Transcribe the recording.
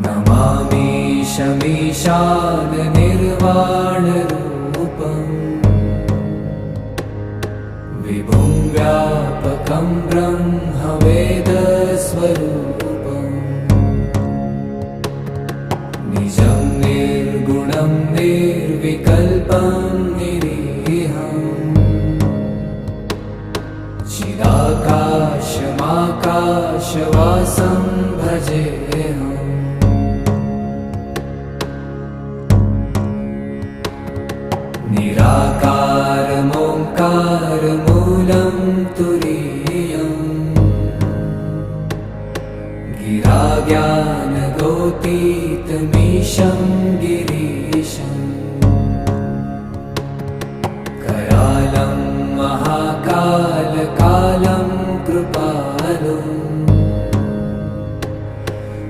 नमामि शमीशाननिर्वाणरूपम् विभुं व्यापकं ब्रह्मवेदस्वरूपम् निजं निर्गुणं निर्विकल्पं निरीहम् चिदाकाशमाकाशवासं भजेऽहम् निराकारमोङ्कारमूलं तुरीयम् गिराज्ञानगोतीतमीशं गिरि